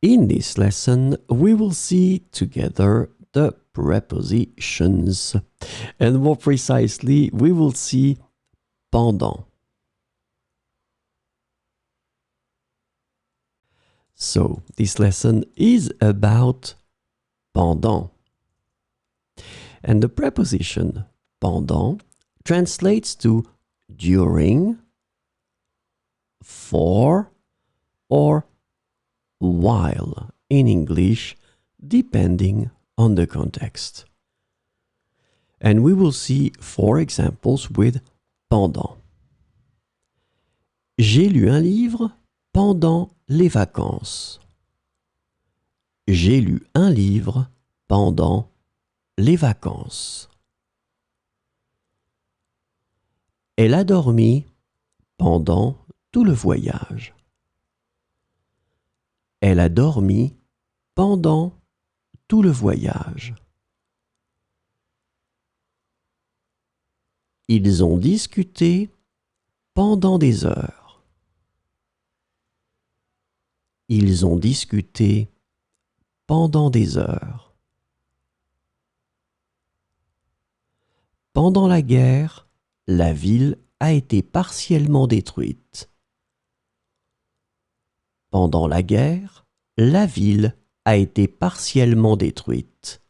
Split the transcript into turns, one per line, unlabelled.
In this lesson, we will see together the prepositions. And more precisely, we will see pendant. So, this lesson is about pendant. And the preposition pendant translates to during, for, or while in English, depending on the context. And we will see 4 examples with pendant. J'ai lu un livre pendant les vacances. J'ai lu un livre pendant les vacances. Elle a dormi pendant tout le voyage. Elle a dormi pendant tout le voyage. Ils ont discuté pendant des heures. Ils ont discuté pendant des heures. Pendant la guerre, la ville a été partiellement détruite. Pendant la guerre, la ville a été partiellement détruite.